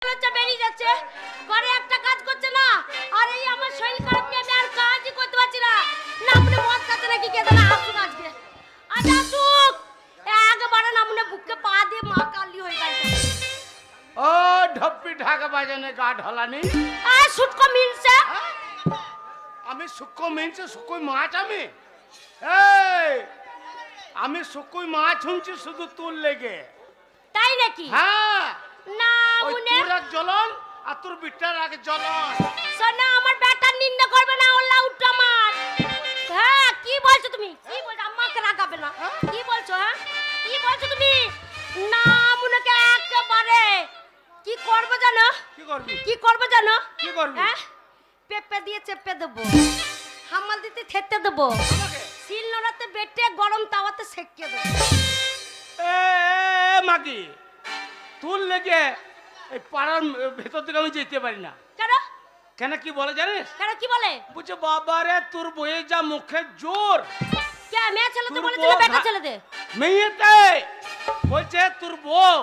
লজ্জা বেরিয়ে যাচ্ছে, ঘরে একটা কাজ করছে না, আর এই আমার শরীর খারাপ নিয়ে আমি আর কাজই করতে পারছি না। না মনে মদ খাচ্ছে নাকি কে জানে, আসুক আজকে, আজ আসুক। একবারে না মনে বুকে পা দিয়ে মা কালি হয়ে গেছে। ও ঢপ্পি ঢাকা বাজানে গা ঢলানি, আর সুটকো মিনছে, আমি শুকো মিনছে শুকোই মাছ। আমি শুকোই মাছ শুনছি শুধু তোর লেগে। তাই নাকি? হ্যাঁ না ওই মনে তোর এক জ্বলন আর তোর বিটার আগে জ্বলন। সোনা আমার বেটার নিন্দা করবে না, ওলা উঠ আমার। হ্যাঁ কি বলছো তুমি? কি বলছো? আমাকে রাগাবে না। কি বলছো? হ্যাঁ কি বলছো তুমি? না মনেকে একেবারে কি করব জানো? কি করবি? কি করব জানো? কি করবি? হ্যাঁ পেপে দিয়ে চেপে দেবো, হামাল দিতে থেতে দেবো, শিল নোড়াতে বেটে গরম তাওয়াতে সেকিয়ে দেবো। মাগি তোর লেগে এই পাড়ার ভেতর থেকে আমি যেতে পারি না। কেন? কেন কি বলে জানিস? কেন কি বলে? বুঝছে বাবারে তোর বইয়ে যা মুখে জোর। কে মেয়ে ছেলে তো বলেছিল বেটা ছেলে দে। মেয়েতে বলছে তোর বউ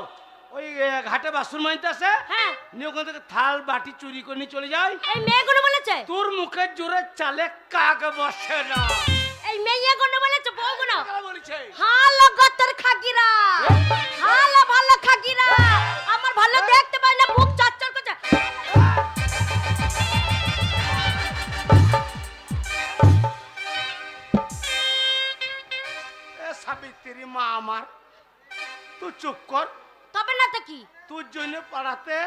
ওই ঘাটে বাসন মাইতে আসে, হ্যাঁ নিয়ে ওখান থেকে থাল বাটি চুরি করে নিয়ে চলে যায়। এই মেয়েগুলো বলেছে তোর মুখের জোরে চালে কাক বসে না। এই মেয়েগুলো বলেছে বউগুলো বলেছে হালো গতর খাগিরা, হালো ভালো খাগিরা, আমার ভালো দেখতে পাই না, বুক চচ্চর করছে। সাবিত্রী মা আমার, তুই চুপ কর। তবে না তো কি? তোর জন্য পাড়াতে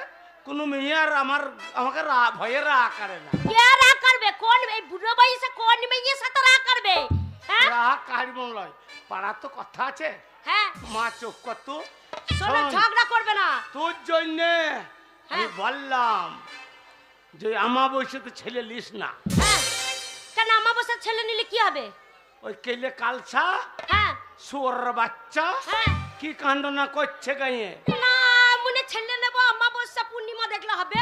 কোনো মেয়ে আর আমাকে ভয়ে রাগ করে না। কে রাগ করবে? কোন এই বুড়ো বয়সে কোন মেয়ের সাথে রাগ করবে? হ্যাঁ রাগ কাড়ব নয়, পাড়ার তো কথা আছে। হ্যাঁ মা চুপ কর। তো শোনো ঝগড়া করবে না। তোর জন্য আমি বললাম যে আমাবস্যাতে ছেলে লিস না। হ্যাঁ কেন আমাবস্যার ছেলে নিলে কি হবে? ওই কেলে কালসা হ্যাঁ শুয়োর বাচ্চা হ্যাঁ কি কাণ্ড না করছে গায়ে। না মনে ছেলে নেবো, আমাবস্যা পূর্ণিমা দেখলে হবে?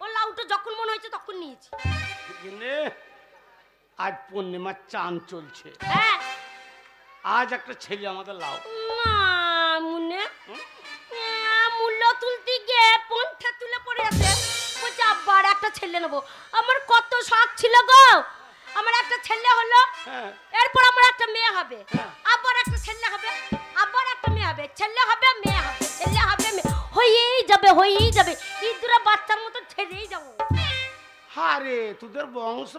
ও লাউটো যখন মনে হয়েছে তখন নিয়েছি। আজ পূর্ণিমার চাঁদ চলছে, হ্যাঁ আজ একটা ছেলে আমাদের লাউ। না মনে মূল্য তুলতে গিয়ে পন্থা তুলে পড়ে আছে, বলছে আবার একটা ছেলে নেবো। আমার কত শখ ছিল গো, আমার একটা ছেলে হলো, হ্যাঁ এরপর আমার একটা মেয়ে হবে, আবার একটা ছেলে হবে, আবার একটা মেয়ে হবে, ছেলে হবে মেয়ে হবে, ছেলে হবে মেয়ে, হয়েই যাবে। ইঁদুরা বাচ্চার মতো ছেড়েই যাবো। হারে তোদের বংশ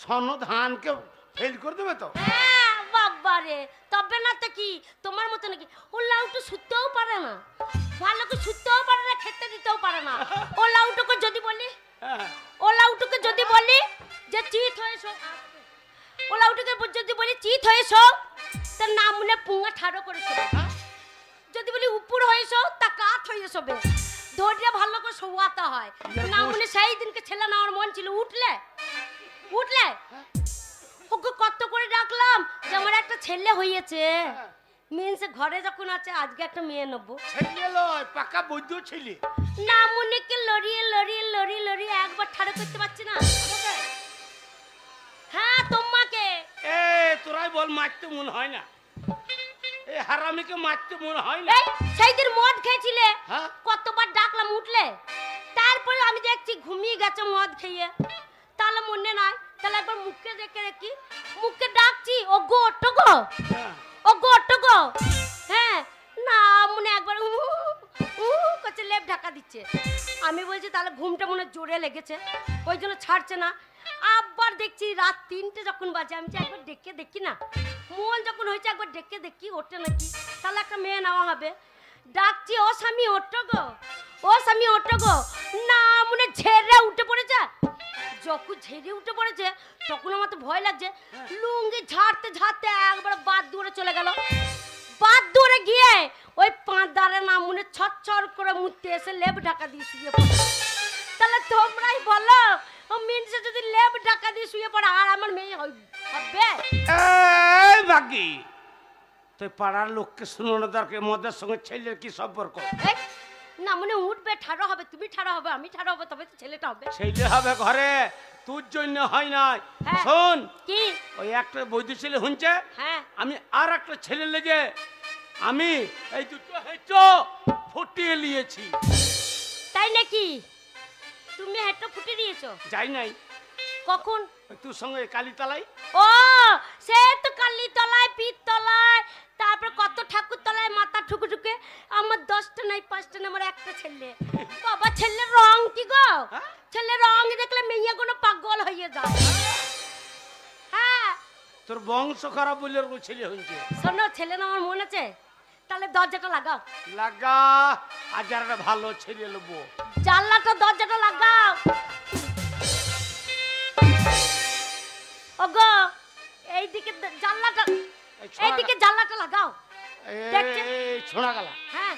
সন ধানকে ফেল করে দেবে তো। হ্যাঁ বাবা রে, তবে না তো কি তোমার মতো নাকি? ও লাউটু শুতেও পারে না, ভালো করে শুতেও পারে না, খেতে দিতেও পারে না। ও লাউটুকে যদি বলি, হ্যাঁ ও লাউটুকে যদি বলি যে চিত হয়ে শো, ও লাউটুকে যদি বলি চিত হয়ে শো, তার নাম মনে পুঙ্গা ঠাড়ো করে শোবে। যদি বলি উপর হয়ে শো, তা কাত হয়ে শোবে। ধৈর্য ভালো করে শোয়াতে হয় না মনে। সেই দিনকে ছেলে নেওয়ার মন ছিল, উঠলে ওকে কত করে ডাকলাম যে আমার একটা ছেলে হয়েছে, মিনসে ঘরে যখন আছে আজকে একটা মেয়ে নেবো। ছেলে লয় পাকা বৈদ্য ছেলে। না মনেকে লড়িয়ে একবার ঠাড়ো করতে পারছি না। হ্যাঁ তোমাকে তোরাই বল, মারতে মনে হয় না? এই হারামিকে মারতে মনে হয় না? এই সেই দিন মদ খেয়েছিলে, হ্যাঁ কতবার ডাকলাম উঠলে, তারপরে আমি দেখছি ঘুমিয়ে গেছে মদ খেয়ে, তাহলে মনে নাই? তাহলে একবার মুখে দেখে দেখি, মুখে ডাকছি ও গো টগো, হ্যাঁ ও গো টগো। হ্যাঁ না মনে একবার করছে, লেপ ঢাকা দিচ্ছে। আমি বলছি তাহলে ঘুমটা মনে জোরে লেগেছে, ওই জন্য ছাড়ছে না। আবার দেখছি রাত 3টে যখন বাজে, আমি একবার ডেকে দেখি না, মন যখন হয়েছে একবার ডেকে দেখি ওঠে নাকি, তাহলে একটা মেয়ে নেওয়া হবে। ডাকছি ও স্বামী ওঠো গো, ও স্বামী ওঠো গো। না মনে ঝেড়ে উঠে পড়েছে। যখন ঝেড়ে উঠে পড়েছে তখন আমার তো ভয় লাগছে, লুঙ্গি ঝাড়তে একবার বাদ দূরে চলে গেল। বাদ দূরে গিয়ে ওই পাঁদারে না মনে ছটছর করে মুততে এসে লেপ ঢাকা দিয়ে শুয়ে পড়ে। তাহলে তোমরাই বলো, ও মিনসে যদি লেপ ঢাকা দিয়ে শুয়ে পড়ে আর আমার মেয়ে হবে? এই বাকি তুই পাড়ার লোককে শুনোনো দরকার, মদের সঙ্গে ছেলের কি সম্পর্ক? না মনে উঠবে, ঠাড়ো হবে, তুমি ঠাড়ো হবে, আমি ঠাড়ো হবে, তবে তো ছেলেটা হবে। ছেলে হবে ঘরে, তোর জন্য হয় নাই। হ্যাঁ। শোন কি ওই একটা বৈদ্য ছেলে হচ্ছে, হ্যাঁ আমি আর একটা ছেলে লেগে আমি এই দুটো হেঁচ ফুটিয়ে নিয়েছি। তাই তাই নাকি? তুমি হেঁটে ফুটে দিয়েছো? যাই নাই। কখন? ওই তোর সঙ্গে কালীতলায়। ও সে তো কালী তলায়, পীর তলায়, তারপর কত ঠাকুর তলায় মাথা ঠুকে ঠুকে। আমার 10টা নাই 5টা নাই, আমার একটা ছেলে। বাবা ছেলের রং কি গো? হ্যাঁ? ছেলের রং দেখলে মেয়ে কোনো পাগল হয়ে যায়। হ্যাঁ তোর বংশ খারাপ বলে ওর ছেলে হয়েছে। শোনো, ছেলে না আমার মনে আছে, তাহলে দরজাটা লাগাও। লাগা, আজ আর একটা ভালো ছেলে নেবো। জানলাটা দরজাটা লাগাও। ওগো এইদিকে জানলাটা, এইদিকে জানলাটা লাগাও। দেখছে? এই শোনা গেল। হ্যাঁ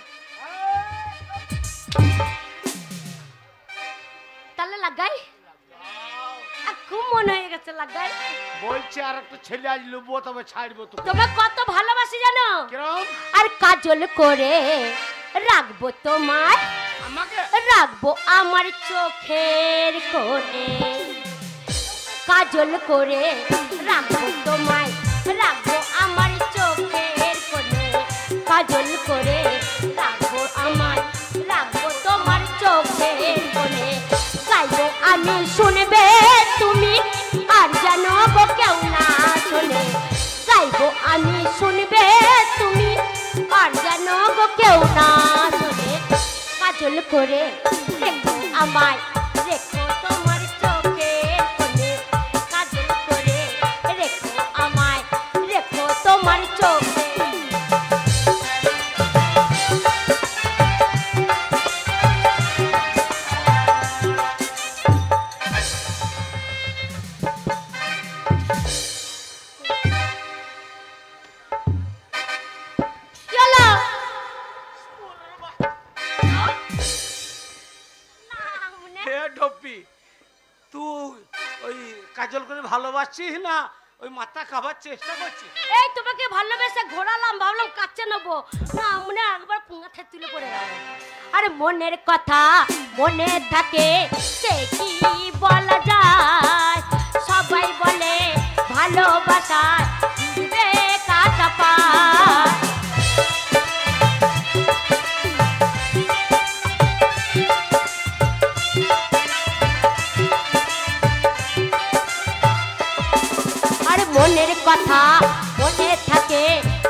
তাহলে লাগাই। খুব মনে হয়ে গেছে লাগাই। বলছে আর একটা ছেলে আজ নেবো, তবে ছাড়বো তো। তোমায় কত ভালোবাসি জানো? কিরম? আর কাজল করে রাখবো তোমায়, আমাকে রাখবো আমার চোখের কোণে। কাজল করে রাখবো তোমায়, রাখবো আমার চোখের কোণে। কাজল করে রাখবো আমায়, রাখবো তোমার চোখের কোণে। গাইবো আমি শুনবে তুমি, আর জানো গো কেউ না শোনে। গাইবো আমি শুনবে তুমি, আর জানো গো কেউ না শোনে। কাজল করে রেখো আমায়, রেখো তোমার চোখের কোণে। কাজল করে রেখো আমায়, রেখো তোমার চোখে। চলো হে ঢপ্পি, তুই ওই কাজল করে ভালোবাসছিস না ওই মাথা খাবার চেষ্টা করছিস? এই তোমাকে ভালোবেসে ঘোরালাম, ভাবলাম কাছে নেবো না, মনে একবার পুঙ্গাতে তুলে পড়ে গেল। আরে মনের কথা মনে থাকে, সে কি বলা যায়? সবাই বলে ভালোবাসায় দিবে কাটা পায়। আরে মনের কথা মনে থাকে,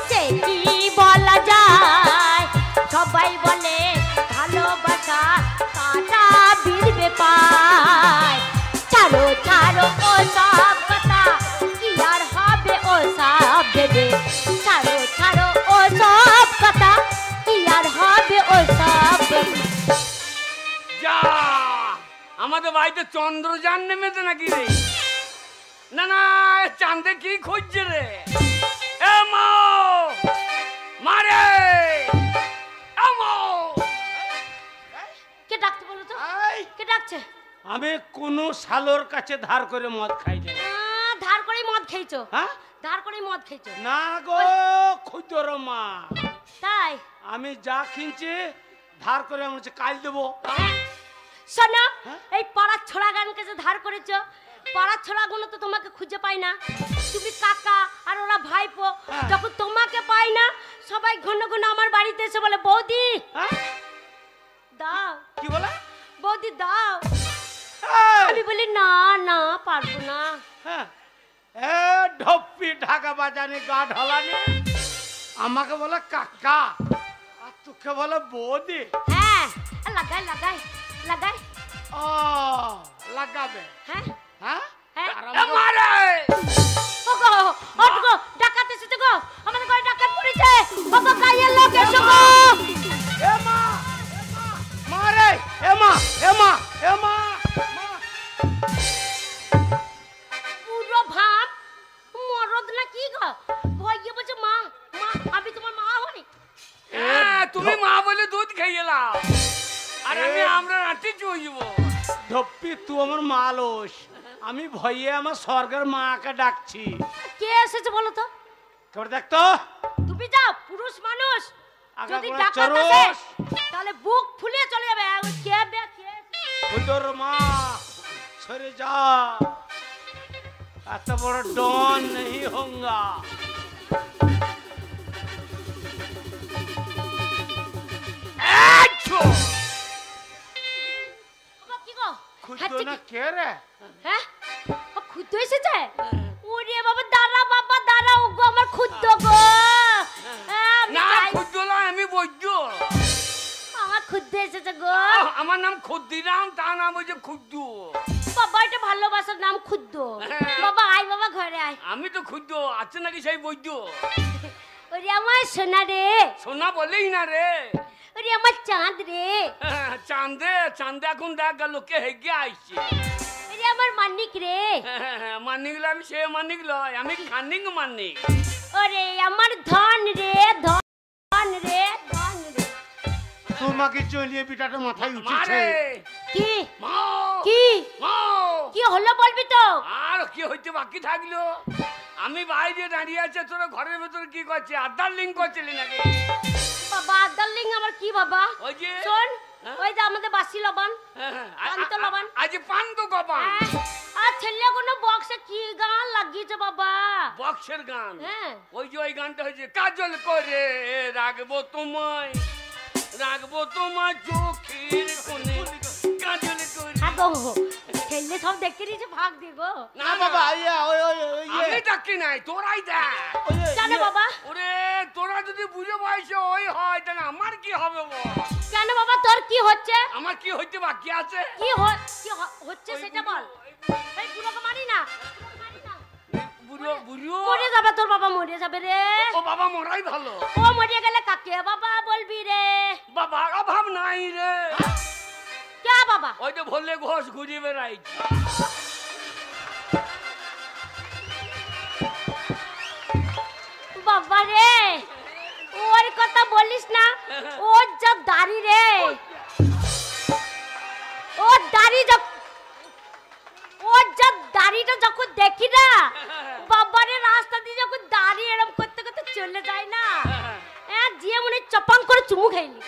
সে কি বলা যায়? সবাই বলে ভালোবাসা কাটা বিঁধবে পায়। ছাড়ো ছাড়ো ও সব কথা, কি আর হবে ও সব ভেবে। ছাড়ো ছাড়ো ও সব কথা, কি আর হবে ও সব ভেবে। যা, আমাদের বাড়িতে চন্দ্রযান নেমেছে নাকি রে? না না, এ চাঁদে কি খুঁজছে রে? এ মা, মারে এ মা। কে ডাকতে বলো তো? এই, কে ডাকছে? আমি কোনো শালোর কাছে ধার করে মদ খাই না। ধার করেই মদ খেয়েছো? হ্যাঁ? ধার করেই মদ খেয়েছো? না গো খুদর মা, তাই আমি যা কিনছি ধার করে আমি হচ্ছে কাল দেবো। শোনো, হ্যাঁ? এই পাড়ার ছোড়া গানকে যে ধার করেছো, পাড়ার ছোড়াগুলো তো তোমাকে খুঁজে পায় না। তুমি কাকা আর ওরা ভাইপো, হ্যাঁ। যখন তোমাকে পায় না, সবাই ঘন ঘন আমার বাড়িতে এসে বলে বৌদি হ্যাঁ? দাও, কি বলে? বৌদি দাও। এই, আমি বলি না না পারবো না। হ্যাঁ, এ ঢপ্পি ঢাকা বাজানি গা ঢলানি, আমাকে বলে কাকা আর তোকে বলে বৌদি। হ্যাঁ লাগাই লাগাই লাগাই। ও লাগাবে? হ্যাঁ হ্যাঁ, হ্যাঁ। আর এ আমাকে- মারে ওগো ওগো ডাকাত এসেছে গো, আমাদের ঘরে ডাকাত পড়েছে। ওগো গায়ের লোক এসো গো। এ মা, মা রে, এ মা, এ মা, এ মা, মা। পুরো ভাব মরদ না কি গো? ভয়ে বলছে মা মা, আমি তোমার মা হই। তুমি মা বলে দুধ খাইয়ে লাও, আর আমি আমরা রাতে চইব। ধপ্পি তুই আমার মালস, আমি ভয়ে আমার স্বর্গের মাকে ডাকছি। কে এসেছে বলো তো? কেবল দেখতো তুমি যাও, পুরুষ মানুষ আগা যদি গোড়া ডাকাত চরস। আসে তাহলে বুক ফুলিয়ে চলে যাবে। কে বে কে? খুদর মা সরে যা, এত বড় ডন नहीं होगा। গো খুদ্দ হাঁচি না কি- কে রে? হ্যাঁ ও খুদ্দ এসেছে ওরে বাবা দাঁড়া ও গো আমার খুদ্দ গো আমি না যাই- খুদ্দলা আমি বৈদ্য আমার খুদ্দ এসেছে গো আমার নাম খুদ্দিরাম, তার নাম হচ্ছে খুদ্দু। বাবা এটা ভালোবাসার নাম খুদ্দ হ্যাঁ। বাবা আয় বাবা ঘরে আয় আমি তো খুদ্দু, আছে নাকি সেই বৈদ্য? ওরে আমার সোনা রে সোনা বলেই না রে। ওরে আমার চাঁদ রে চাঁদে চাঁদে এখন দেখ গেল কে হেগে আইছে। ওরে আমার মানিক রে মানিক লো, আমি সে মানিক লয়, আমি খানিক মানিক। ওরে আমার ধন রে ধন রে ধন রে তোমাকে চলিয়ে বিটাটা মাথায় উঠেছে। মারে কি মাও কি মাও। কি হলো বলবি তো আর কি হইতে বাকি থাকলো? আমি বাইরে দাঁড়িয়ে আছে, তোরা ঘরের ভেতরে কি করছে? আধার লিঙ্ক করছিলি নাকি? বাবা ডার্লিং আমার কি বাবা ওই যে শোন হ্যাঁ? ওই যে আমাদের বাসি লবণ পান তো লবণ। আজ পান তো কপান আর ছেলে কোনো বক্সে কি গান লাগিয়েছে বাবা বক্সের গান। হ্যাঁ ওই যে ওই গানটা হয়েছে, কাজল করে রাখবো তোমায়, রাখবো তোমার চোখের কোণে, কাজল করে। হ্যাঁ গো ছেলে সব দেখে নিয়েছে ভাগ দিয়ে গো না না বাবা, বাবা ইয়া ওই ওই ওই ইয়ে, আমি ডাকি নাই, তোরাই দেখ। ওই যে কেন ইয়ে, বাবা ওরে তোরা যদি বুঝে বয়সে ওই হয়, তাহলে আমার কি হবে বল? কেন বাবা তোর কি হচ্ছে আমার কি হইতে বাকি আছে? কি হচ্ছে সেটা বল এই বুড়োকে মারি না মারি না। বুড়ো বুড়ো মরে যাবে তোর বাবা মরে যাবে রে ও বাবা মরাই ভালো। ও মরে গেলে কাকে বাবা বলবি রে বাবার অভাব নাই রে। কে বাবা ওই তো ভোলে ঘোষ ঘুরে বেড়াইছে। বাবা রে ওর কথা বলিস না ওর যা দাড়ি রে ওর দাড়ি ওর যা দাড়িটা যখন দেখি না বাবারে রাস্তা দিয়ে যখন দাড়ি এরম করতে করতে চলে যায় না দিয়ে মনে হয় চপাং করে চুমু খাইলি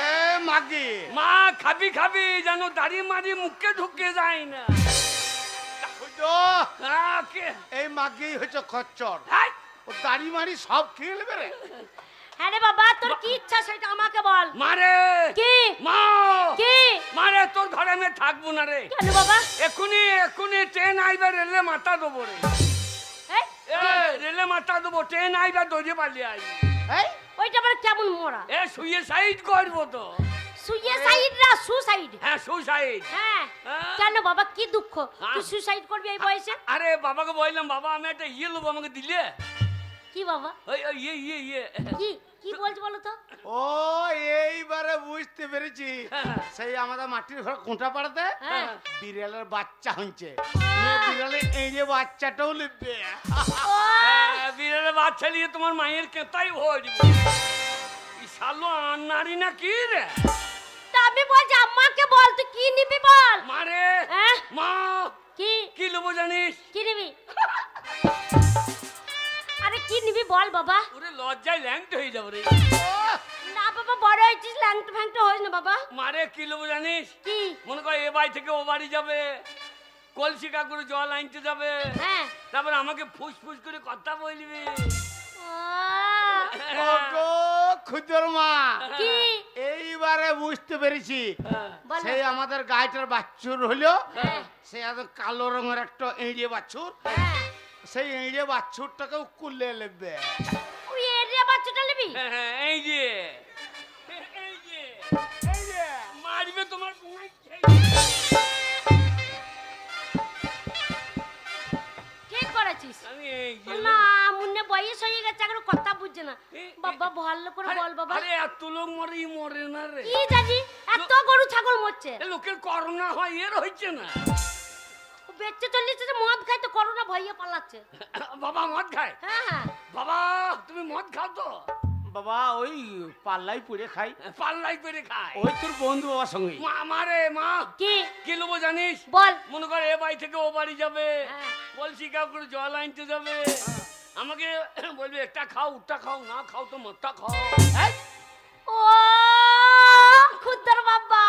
এ মাগি মা খাবি খাবি যেন দাড়ি মারি মুখে ঢুকে যায় না। খুদ্দ কে? এই মাগি হচ্ছে খচ্চর, হাই! ও দাড়ি মারি সব খেয়ে নেবে রে। হ্যাঁ রে বাবা তোর কি ইচ্ছা সেটা আমাকে বল মারে কি মা কি মারে তোর ঘরে আমি থাকবো না রে। কেন বাবা এক্ষুনি ট্রেন আইবে, রেলে মাথা দেবো রে। এই, রেলে মাথা দেবো, ট্রেন আইবে দৌড়ে পালিয়ে আই। এই ওইটা আবার কেমন মোরা শুয়ে সাইড করবো তো। সুইয়ে সাইড না সুসাইড হ্যাঁ সুসাইড। হ্যাঁ হ্যাঁ। কেন বাবা কি দুঃখ হ্যাঁ। তুই সুসাইড করবি এই বয়সে আরে বাবাকে বললাম, বাবা আমি একটা ইয়ে লোবো, আমাকে দিলে? কি বাবা ওই ওই ইয়ে ইয়ে ইয়ে কি কি বলছ বলো তো ও এইবারে বুঝতে পেরেছি, সেই আমাদের মাটির ঘর কোঁটা পাড়াতে হ্যাঁ বিড়ালের বাচ্চা হচ্ছে, বিড়ালে এই যে বাচ্চাটাও লিখবে। ও বিড়ালের বাচ্চা নিয়ে তোমার মায়ের কেতাই ভরবো। শালো আন্নারি না কি রে? তা আমি বলছি আম্মাকে বল তুই কি নিবি বল মারে হ্যাঁ মা কি কি লোবো জানিস? কি নিবি আরে কি নিবি বল বাবা ওরে লজ্জায় ল্যাংট হয়ে যাবো রে। না বাবা বড় হয়েছিস ল্যাংটা ফ্যাংটা হইস না বাবা মারে কি লোবো জানিস? কি মনে কর এ বাড়ি থেকে ও বাড়ি যাবে, কলসি কাকুরে জল আনতে যাবে, হ্যাঁ তারপর আমাকে ফুস ফুস করে কথা বলবি। ও, ওগো খুদর মা, কি এইবারে বুঝতে পেরেছি, বলো। সেই আমাদের গাইটার বাছুর হলো, হ্যাঁ। সে এত কালো রঙের একটা এঁড়িয়ে বাছুর, হ্যাঁ সেই এঁড়িয়ে বাছুরটাকে কুলে নেবে। তুই এরিয়া বাচ্চাটা নিবি এই যে এই যে এই যে মারবে তোমার ঠিক করেছিস আমি এই যে না মুন্নে বয়স হয়ে গেছে এখন কথা বুঝছে না বাবা ভালো করে বল বাবা আরে এত লোক মরে ই মরে না রে। কি জানি এত গরু ছাগল মরছে এ লোকের করোনা হয়, এর হচ্ছে না। ও বেঁচে চলেছে যে মদ খায় তো করোনা ভয়ে পালাচ্ছে বাবা মদ খায়? হ্যাঁ হ্যাঁ বাবা তুমি মদ খাও তো? বাবা ওই পাল্লাই পুড়ে খাই, পাল্লাই করে খায়। ওই তোর বন্ধু বাবার সঙ্গে। মা মারে মা কি কি লোবো জানিস? বল মনে কর এ বাড়ি থেকে ও বাড়ি যাবে, হ্যাঁ। কলসি কাকুরে জল আনতে যাবে, আমাকে বলবে একটা খাও ওটা খাও, না খাও তো মদটা খাও। ও খুদর বাবা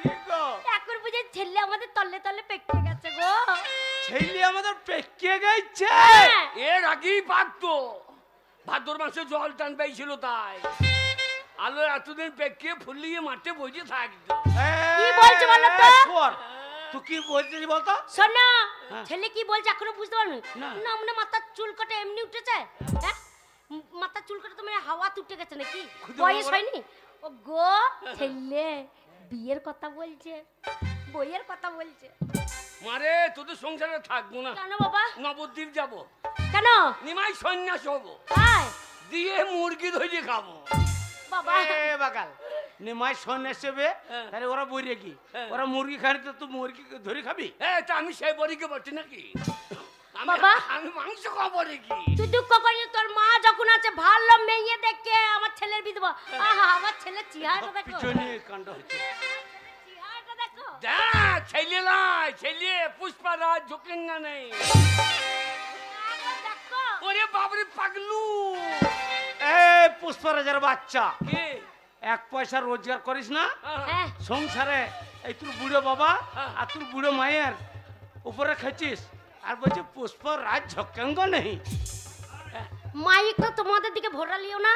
কি গো? এখন বুঝে ছেলে আমাদের তলে তলে পেকে গেছে গো ছেলে আমাদের পেকে গেছে। হ্যাঁ। এর আগেই পাকতো, ভাদ্র মাসে জল টান পেয়েছিল তাই। আলো এতদিন পেকে ফুলিয়ে মাঠে বসে থাকতো। কি বলছো বলো তো শোন, তুই কি বলছিস বলতো? শোন না, হ্যাঁ। ছেলে কি বলছে এখনো বুঝতে পারনি না। না? মনে মাথার চুল কাটা এমনি উঠেছে? হ্যাঁ, মাথার চুল কাটা তো মানে হাওয়া উঠে গেছে নাকি? খুদে বয়স বাবা। হয়নি? ও গো ছেলে বিয়ের কথা বলছে, বইয়ের কথা বলছে। মারে তোদের সংসারে থাকবো না, কেন বাবা? নবদ্বীপ যাব, কেন? নিমাই সন্ন্যাস হবো, তাই দিয়ে মুরগি ধরে খাবো। বাবা এ বাগাল, নিমাই সন্ন্যাস হবে, হ্যাঁ। তাহলে ওরা বইরে কি? হ্যাঁ। ওরা মুরগি খালি তো তুই মুরগি ধরে খাবি? হ্যাঁ, তা আমি সেই বড়িকে বলছি নাকি? বাবা। আমি মাংস খাবো নাকি? তুই দুঃখ করিস, তোর মা যখন আছে ভালো মেয়ে দেখে আমার ছেলের বিধবা। আহা, আমার ছেলের চেহারাটা দেখো, পিছনে কাণ্ড হচ্ছে। চেহারাটা দেখো। দেখ ছেলে লাই, ছেলে পুষ্পারাজ ঝোঁকেঙ্গা নেই। আবার দেখো। ওরে বাবরে পাগলু। এ পুষ্পরাজের বাচ্চা, কে? এক পয়সা রোজগার করিস না হ্যাঁ, সংসারে, এই তোর বুড়ো বাবা হ্যাঁ। আর তোর বুড়ো মায়ের উপরে খেছিস, আর বলছে পুষ্পরাজ ঝক্কাঙ্গ নেই। মাইকটা তোমাদের দিকে ভরা লিও না,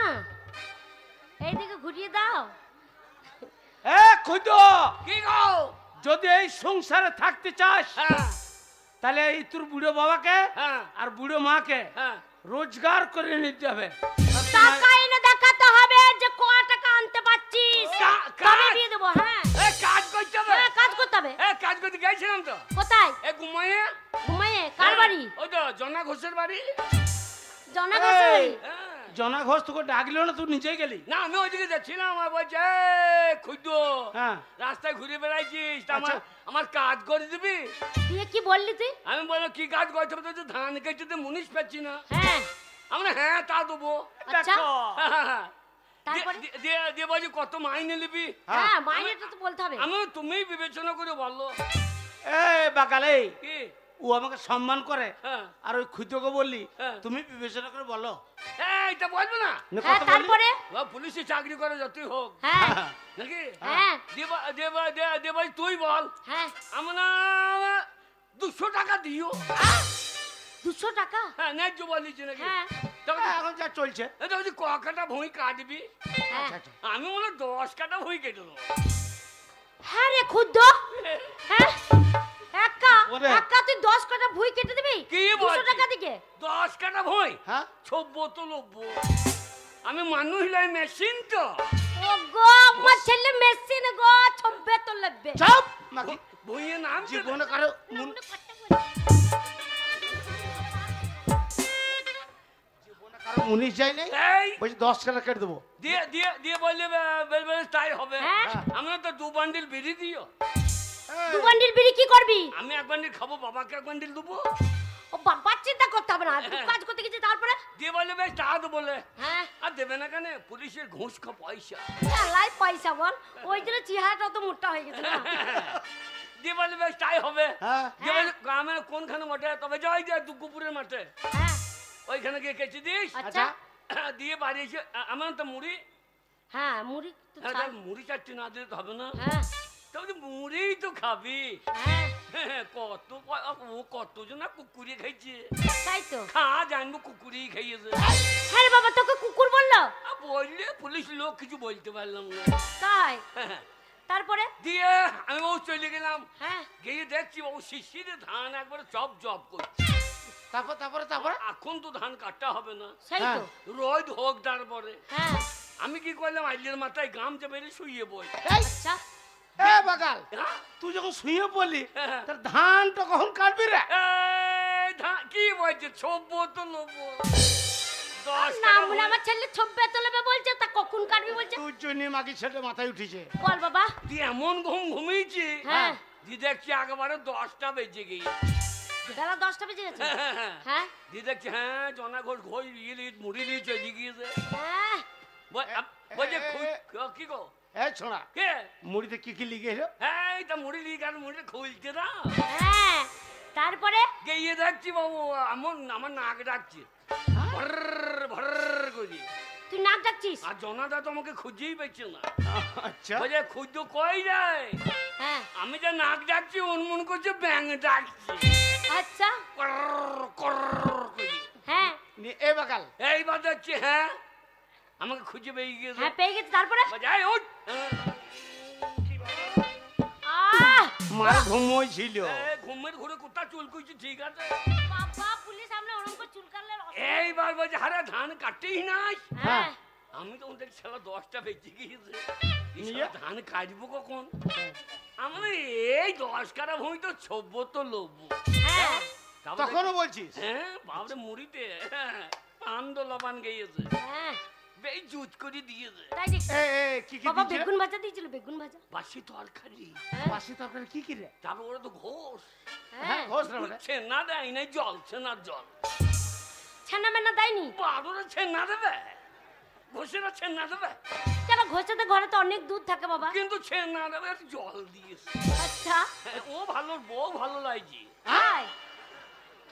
এই দিকে ঘুরিয়ে দাও। এ খুদ, কি গো? যদি এই সংসারে থাকতে চাস, হ্যাঁ, তাহলে এই তোর বুড়ো বাবাকে হ্যাঁ, আর বুড়ো মাকে হ্যাঁ। রোজগার করে নিতে হবে। টাকা এনে দেখাতে হবে যে ক টাকা আনতে পারছিস, তবে বিয়ে দেবো। হ্যাঁ, এ কাজ করতে হবে। হ্যাঁ, কাজ করতে হবে। এ কাজ করতে গেছিলাম তো। কোথায়? এ ঘুমাইয়ে। ঘুমাইয়ে? কার বাড়ি? ওই তো জনা ঘোষের বাড়ি। জনাঘোষের এই, বাড়ি। হ্যাঁ। জনা ঘোষ তোকে ডাকলো না, তুই নিজেই গেলি? না, আমি ওইদিকে যাচ্ছিলাম, আর বলছে খুদ্দ হ্যাঁ। রাস্তায় ঘুরে বেড়াইছিস, তা আচ্ছা। আমার কাজ করে দিবি? তুই কি বললি তুই? আমি বললাম কি কাজ করতে হবে? তো ধান কেটে মুনিশ পাচ্ছি না। হ্যাঁ, আমরা হ্যাঁ তা দেবো। আচ্ছা। দেখো। তারপরে? দিয়ে বলছি কত মাইনে নিবি? হ্যাঁ, মাইনেটা তো বলতে হবে। আমি তুমি বিবেচনা করে বললো। এ বাগাল, এই কি? ও আমাকে সম্মান করে, হ্যাঁ। আর ওই খুদকে বললি হ্যাঁ। তুমি বিবেচনা করে বলো। এটা বলবো না? না, হ্যাঁ, কথা বললি? তারপরে? ও পুলিশে চাকরি করে যতই হোক হ্যাঁ, নাকি? হ্যাঁ, দেবাই তুই বল। হ্যাঁ। আমরা 200 টাকা দিও। 200 টাকা? হ্যাঁ, ন্যায্য বলিছি নাকি? হ্যাঁ, তখন হ্যাঁ, এখন যা চলছে। এটা বলছি ক কাটা ভুঁই কাটবি? হ্যাঁ। আচ্ছা, আচ্ছা। আমি বলে 10 কাটা ভুঁই কেটে দেবো। হ্যাঁ রে ক্ষুদ্র, হ্যাঁ, একা ওরে। একা তুই 10 কাটা ভুই কেটে দিবি কি 200 বলছিস? টাকা দিকে? 10 কাটা ভুঁই হ্যাঁ, ছব্বো তো লব্বো। আমি মানুষ লাই মেশিন তো। ও গো, আমার ছেলে মেশিন গো, ছব্বে তো লাগবে। চাপ নাকি ভুঁইয়ের নাম কি? জীবনে কারো মুনিশ যায় নাই, এই বলছি 10 টাকা কেটে দেবো। দিয়ে বললে বেল তাই হবে। হ্যাঁ। আমরা তো 2 বান্ডিল বিড়ি দিও। দু বান্ডিল বিড়ি কি করবি? আমি 1 বান্ডিল খাবো, বাবাকে 1 বান্ডিল দেবো। ও বাবা, চিন্তা করতে হবে না, তুই হ্যাঁ। কাজ করতে গেছিস তারপরে? দিয়ে বললে বেশ টাকা তো বলে। হ্যাঁ, আর দেবে না কেন? পুলিশের ঘুষ খা পয়সা। লাই পয়সা বল, ওই জন্য চেহারাটা তো মোটা হয়ে গেছে না। দিয়ে বললে বেশ তাই হবে। হ্যাঁ। দিয়ে বললে গ্রামের কোনখানে মাঠে? তবে যাই দিয়ে দুর্গপুরের মাঠে, হ্যাঁ, ওইখানে গিয়ে কেচে দিস। আচ্ছা। দিয়ে বাড়ি এসে আমার তো মুড়ি, হ্যাঁ, মুড়ি তো হ্যাঁ, ছাড়। মুড়ি চারটি না দিলে তো হবে না। হ্যাঁ, তবে মুড়িই তো খাবি। হ্যাঁ, কতজন না কুকুরি খাইছে। তাই তো। খা জানবো কুকুরি খাইয়েছে। হ্যাঁ রে বাবা, তোকে কুকুর বললো? বললে পুলিশ লোক কিছু বলতে পারলাম না। তাই? তারপরে? দিয়ে আমি ও চলে গেলাম, হ্যাঁ, গিয়ে দেখছি ও শিশিরে ধান একবারে চপ জপ করছে। তারপর তারপরে তারপরে এখন তো ধান কাটা হবে না, সেই হ্যাঁ। তো। রোদ হোক তারপরে। হ্যাঁ, আমি কি করলাম, আইলের মাথায় গামছা বেড়ে শুয়ে বই। এই আচ্ছা। এ বাগাল, তুই যখন শুয়ে পড়লি হ্যাঁ। তার ধানটা কখন কাটবি রে? কি বলছে? ছব্বো তো লব্বো। 10 না টাকা মনে ভুঁই। আমার ছেলে ছব্বে তোলবে বলছে, তা কখন কাটবি বলছে? তুই জন্য মাগি ছেলে মাথায় উঠেছে। বল বাবা। দিয়ে এমন ঘুমিয়েছি, হ্যাঁ। দিয়ে দেখছি একেবারে 10টা বেজে গিয়ে। বেলা 10টা বেজে গেছে। হ্যাঁ, দিয়ে দেখছি হ্যাঁ জনা ঘোষ ঘোষ মুড়ি নিয়ে চলে গিয়েছে। হ্যাঁ, বলছে এ, কি গো? এ ছোড়া, কে? মুড়িতে কি কি লিখে এলো? হ্যাঁ তা মুড়ি নিয়ে কেন মুড়ি খুলছে না? হ্যাঁ, তারপরে? গিয়ে দেখছি বাবু আমার নাক ডাকছে ভর ভর করে। তুই নাক ডাকছিস? আর জনাদা তো আমাকে খুঁজেই পেয়েছে না। আচ্ছা, বলছে খুঁজ কই যায়? হ্যাঁ, আমি যে নাক ডাকছি উনমুন করছে ব্যাং ডাকছি আচ্ছা। করর করর করে। হ্যাঁ, এ বাগাল, এইবার দেখছি হ্যাঁ আমাকে খুঁজে পেয়ে গিয়েছে। হ্যাঁ পেয়ে গেছি। তারপরে? বলছে, এই উঠ। আহ, মার ঘুমোইছিল। ঘুমের ঘুরে কোথা চুল কুইছি ঠিক আছে। বাবা পুলিশ আমরা ওরকম করে চুল কাটলে এইবার বলছে হারে ধান কাটেই নাই। হ্যাঁ আমি তো ওদের ছেলে 10টা বেঁচে গিয়েছে, নিয়ে? ধান কাটবো কখন? আমি এই 10 কাটা ভূমি তো ছব্ব তো লোবো। হ্যাঁ তখনও বলছিস? হ্যাঁ বাবরে মুড়িতে পান্দ লবান গিয়েছে, হ্যাঁ বেশ জুত করে দিয়েছে। তাই দেখছি কি কি বাবা দিচ্ছে? বেগুন ভাজা দিয়েছিল বেগুন ভাজা বাসি তরকারি, বাসি তরকারি কি কি রে? তারপর ওরা তো ঘোষ হ্যাঁ ঘোষ রে ওটা। ছেনা দেয় নাই, জল ছেনার জল। ছানা মেনা দেয়নি বারোরা ছেনা দেবে, ঘোষেরা ছেনা দেবে, কেন ঘষেতে ঘরে তো অনেক দুধ থাকে বাবা কিন্তু ছেনা দেবে একটু জল দিয়েছে। আচ্ছা হ্যাঁ, ও ভালো, বউ ভালো লাগছে। হাই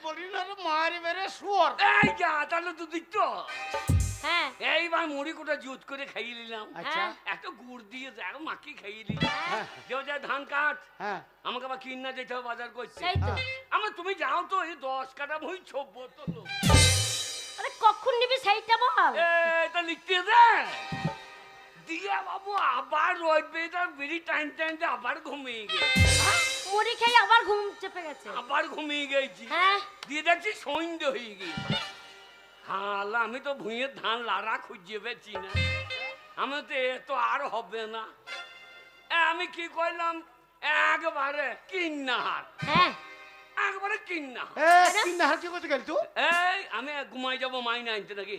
বলি না রে মারি মেরে শুয়োর। এই যা তাহলে তো দিত। হ্যাঁ এইবার মুড়ি কোটা জুত করে খাইয়ে নিলাম, আচ্ছা এত গুড় দিয়ে যায় মাখি খাইয়ে নিলাম। হ্যাঁ কেউ যায় ধান কাট, হ্যাঁ আমাকে আবার কিনা যেতে হবে বাজার করতে। সেই তো আমার তুমি যাও তো, এই 10 কাটা বই ছব্ব তো লোক। আরে কখন নিবি সেইটা বল এটা লিখতে দে দিয়া বাবু, আবার রোদ বেদার বিড়ি টাইম টাইমতে আবার ঘুমিয়ে গেছে, মুড়ি খেয়ে আবার ঘুম চেপে গেছে আবার ঘুমিয়ে গেছি। হ্যাঁ দিয়ে দেখছি সন্ধ্যে হয়ে গেছে। হালা আমি তো ভুঁইয়ের ধান লাড়া খুঁজে পেয়েছি না, আমি তো এ তো আর হবে না। আমি কি করলাম, একবারে কিন্নাহার, হ্যাঁ একবারে কিন্নাহার। তিন হাজার কি করতে গেলি তুই? এই আমি ঘুমাই যাবো মাইনে আনতে নাকি।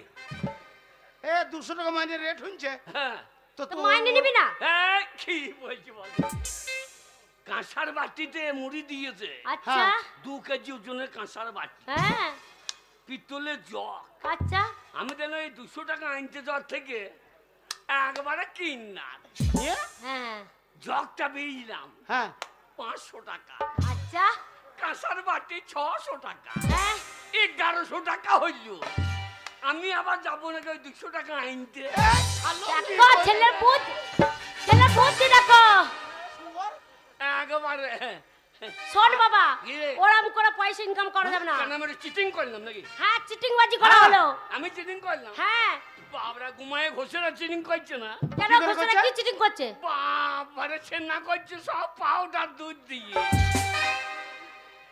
200 টাকা মাইনে রেট হচ্ছে। হ্যাঁ তো তো মাইনে নিবি না এই কি বলছি বল, কাঁসার বাটিতে মুড়ি দিয়েছে, আচ্ছা 2 কেজি ওজনের কাঁসার বাটি, হ্যাঁ পিতলের জগ। আচ্ছা আমি যেন এই 200 টাকা আনতে যাওয়ার থেকে একবারে কিন্নার নিয়ে? হ্যাঁ জগটা বেরিলাম হ্যাঁ 500 টাকা, আচ্ছা কাঁসার বাটি 600 টাকা, হ্যাঁ 1100 টাকা হইল। আমি আবার যাবো নাকি ওই 200 টাকা আনতে। দেখো ছেলের বুদ্ধি দেখো একবারে শোন বাবা কি রে? ওরম করে পয়সা ইনকাম করা যাবে না কেন আমি চিটিং করলাম নাকি? হ্যাঁ চিটিং বাজি করা হলো আমি চিটিং করলাম? হ্যাঁ বাবরা ঘুমায় ঘোষেরা চিটিং করছে না, কেন কি করে ঘোষণা করছে? কি চিটিং করছে বাবারে ছেনা করছে সব পাউডার দুধ দিয়ে।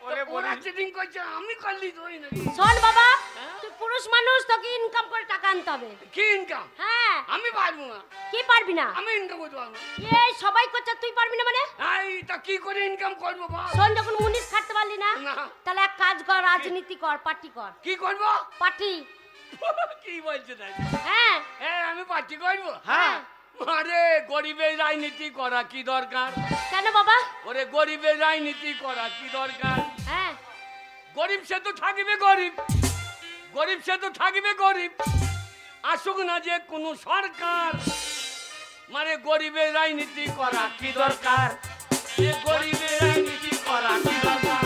ওরে ওরা বলি চিটিং করছে, আমি করলি তো নাকি? শোন বাবা হ্যাঁ? তুই পুরুষ মানুষ তোকে ইনকাম করে টাকা আনতে হবে কি ইনকাম? হ্যাঁ আমি পারবো না, কি পারবি না আমি ইনকাম করতে পারবো না। এই সবাই করছে তুই পারবি না মানে এই তা কি করে ইনকাম করবো বল? শোন যখন মুনিশ খাটতে পারলি না না। তাহলে এক কাজ কর রাজনীতি কর পার্টি কর কি করবো? পার্টি কি বলছে তাই? হ্যাঁ আমি পার্টি করবো? হ্যাঁ আরে গরিবের রাজনীতি করা কি দরকার? কেন বাবা ওরে গরিবের রাজনীতি করা কি দরকার? হ্যাঁ গরিব সে তো থাকবে গরিব, গরিব সে তো থাকবে গরিব, আসুক না যে কোন সরকার, মানে গরিবের রাজনীতি করা কি দরকার? এ গরিবের রাজনীতি করা কি দরকার?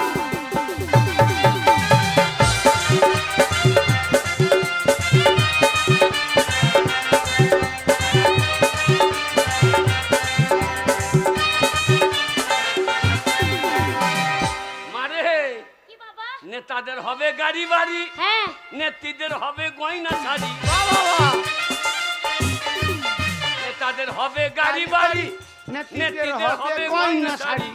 মারে কি বাবা নেতাদের হবে গাড়ি বাড়ি, হ্যাঁ নেত্রীদের হবে গয়না শাড়ি। নেতাদের হবে গাড়ি বাড়ি, নেত্রীদের হবে গয়না শাড়ি।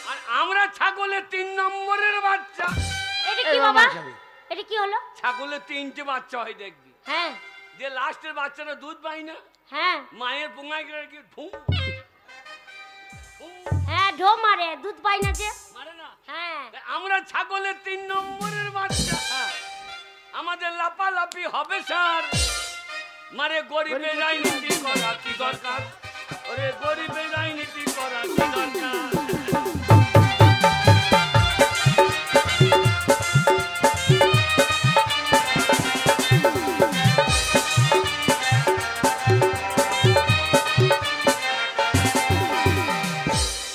আর আমরা ছাগলের 3 নম্বরের বাচ্চা। এটা এই কি বাবা বাবা যাবে। এটা কি হলো ছাগলের 3টে বাচ্চা হয় দেখবি, হ্যাঁ যে লাস্টের বাচ্চাটা দুধ পায় না, হ্যাঁ মায়ের পোঙায় গেলে কি ঠুঁ হ্যাঁ ঢো মারে দুধ পাই না যে মারে না। হ্যাঁ আমরা ছাগলের 3 নম্বরের বাচ্চা, আমাদের লাপালাপি হবে স্যার, মারে গরিবের রাজনীতি করা কি দরকার? ওরে গরিবের রাজনীতি করা কি দরকার?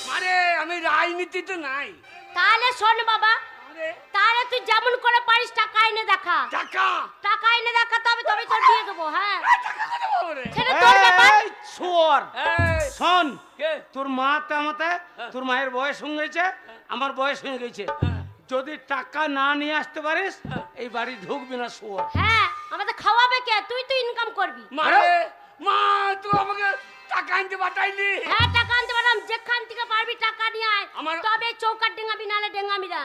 মারে আমি রাজনীতিতে নাই। তাহলে শোন বাবা আরে তাহলে তুই যেমন করে পারিস টাকা এনে দেখা টাকা টাকা এনে দেখা তবে তবে তোর বিয়ে দেবো হ্যাঁ টাকা কত পাবো রে? সেটা তোর ব্যাপার এই শুয়োর এই, শোন, কে? তোর মা তামাতে তোর মায়ের বয়স হয়ে গেছে, আমার বয়স হয়ে গেছে, যদি টাকা না নিয়ে আসতে পারিস এই বাড়ি ঢুকবি না শুয়োর। হ্যাঁ আমাদের খাওয়াবে কে তুই তো ইনকাম করবি মারে মা তুই আমাকে টাকা আনতে পাঠাইলি? হ্যাঁ টাকা আনতে পারলাম, যেখান থেকে পারবি টাকা নিয়ে আয়, তবে চৌকাট ডেঙ্গাবি, নালে ডেঙ্গামিরা।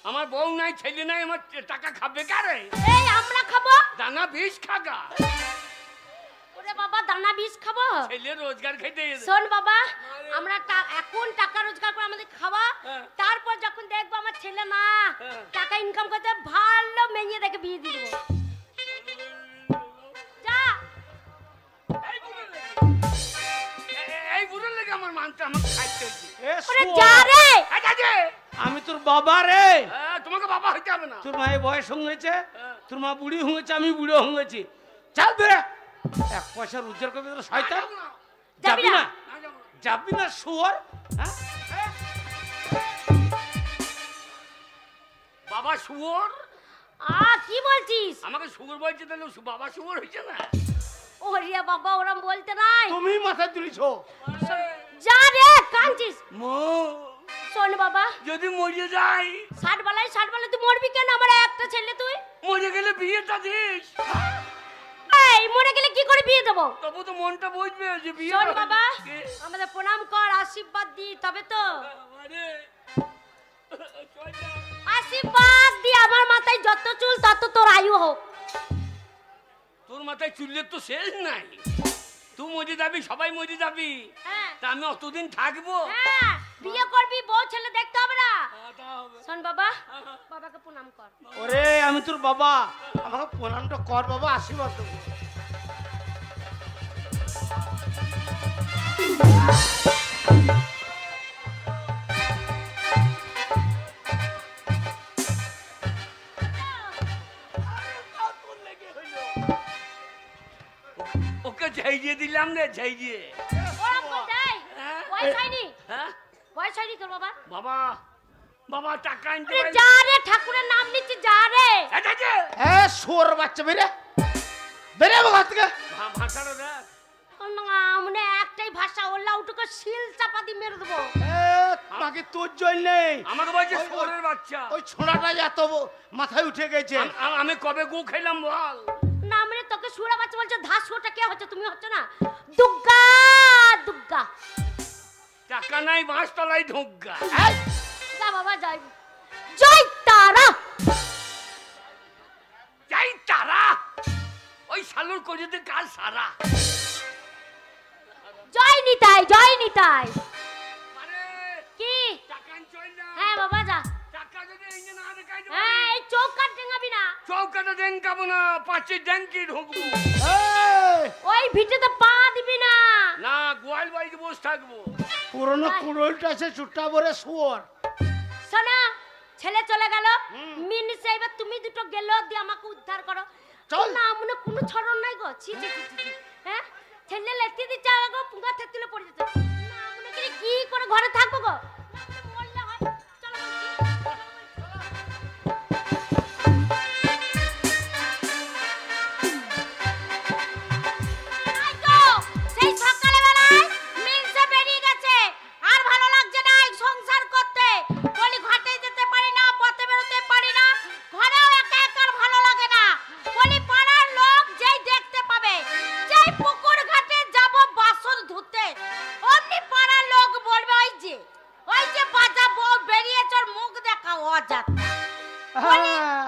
আমার বউ নাই, ছেলে নাই, আমার টাকা খাবে কারে? এই আমরা খাবো। দানা বিষ খাগা। ওরে বাবা, দানা বিষ খাবো? ছেলে রোজগার খেতে। শোন বাবা, আমরা এখন টাকা রোজগার করে আমাদের খাওয়া, তারপর যখন দেখবো আমার ছেলে না টাকা ইনকাম করতে, ভালো মেয়ে দেখে বিয়ে দিয়ে দেবো। যা। এই বুড়োর লেগে আমার মানতে আমাকে খাইতে হচ্ছে। ওরে যা রে। আমি তোর বাবা রে। তোমাকে বাবা হইতে হবে না। তোর মায়ের বয়স হয়েছে, তোর মা বুড়ি হয়েছে, আমি বুড়ো হয়েছি। চল বেরে, এক পয়সা রোজগার করবি তোর শয়তান। যাবি না? যাবি না শুয়োর? বাবা শুয়োর? কি বলছিস? আমাকে শুয়োর বলছে, তাহলে বাবা শুয়োর হয়েছে না? ওরে বাবা, ওরম বলতে নাই। তুমি মাথা তুলিছো। যা রে, কাঁদছিস। শোন বাবা, যদি মরে যাই। 60 বেলায় তুই মরবি কেন? আমার একটা ছেলে, তুই মরে গেলে বিয়েটা দিস। এই মরে গেলে কি করে বিয়ে দেবো? তবু তো মনটা বুঝবে যে বিয়ে। শোন বাবা, আমাদের প্রণাম কর, আশীর্বাদ দি, তবে তো আশীর্বাদ দি। আমার মাথায় যত চুল তত তোর আয়ু হোক। তোর মাথায় চুলের তো শেষ নাই। তুই মরে যাবি, সবাই মরে যাবি, তা আমি অতদিন থাকবো? হ্যাঁ, বিয়ে করবি, বউ ছেলে দেখতে হবে না। শোন বাবা, বাবাকে প্রণাম কর। ওরে আমি তোর বাবা, আমাকে প্রণামটা কর বাবা, আশীর্বাদ দেবো। ওকে ঝাইজিয়ে দিলাম রে, ঝাইজিয়ে। ওরা কোথায়? বয়স হয়নি? হ্যাঁ বয়স হয়নি তোর বাবা? বাবা, বাবা টাকা আনতে আরে যা রে, ঠাকুরের নাম নিচ্ছি, যা রে। শুয়োর বাচ্চা বেরে, বেরে ঘর থেকে। ভাষাটা দেখ। মানে একটাই ভাষা, ওল্লা উঠুকে শিল চাপা দিয়ে মেরে দেবো। তোমাকে তোর জন্য নেই, আমাকে বলছে শুয়োরের বাচ্চা। ওই ছোড়াটা এত মাথায় উঠে গেছে। আমি কবে গু খাইলাম বল? না মানে তোকে শুয়োর বাচ্চা বলছে, ধাস শুয়োরটা কে হচ্ছে? তুমি হচ্ছে না? দুগ্গা দুগ্গা। টাকা নাই, বাঁশ তলায় ঢুকগা। যা বাবা, যাই। জয় তারা। যাই তারা, ওই শালুর করিতে কাজ সারা। জয় নিতাই, জয় নিতাই। কি? টাকা আনছই না? হ্যাঁ বাবা, যা। টাকা যদি এই যে না দেখাই দেবো। হ্যাঁ, এই চৌকাট ডেঙ্গাবি না। চৌকাটা ডেঙ্কাবো না, পাঁচে ডেঙ্কি ঢুকবো। ওই ভিটেতে পা দিবি না। না, গোয়াল বাড়িতে বসে থাকবো। পুরনো কুড়োলটা আছে, চুট্টা ভরে শুয়োর। শোনা, ছেলে চলে গেল, মিনিসে এবার তুমি দুটো গেল দিয়ে আমাকে উদ্ধার করো। চল না, মনে কোনো ছড়ন নাই গো। ছি ছি ছি ছি। হ্যাঁ, ছেলে লেটি দিচ্ছে গো, পুঙ্গা থেতুলে পড়ে যেতে। না, মনে কি করে ঘরে থাকবো গো? মরলে হয়। চলো সেই সকালে বেলায় মিনসে বেরিয়ে গেছে, আর ভালো লাগছে না এই সংসার করতে। বলি ঘাটে যেতে পারি না, পথে বেরোতে পারি না, ঘরেও একা একা ভালো লাগে না। বলি পাড়ার লোক যেই দেখতে পাবে, যেই পুকুর ঘাটে যাব বাসন ধুতে, অমনি পাড়ার লোক বলবে ওই যে বাজা বউ বেরিয়েছে, ওর মুখ দেখা অজাত।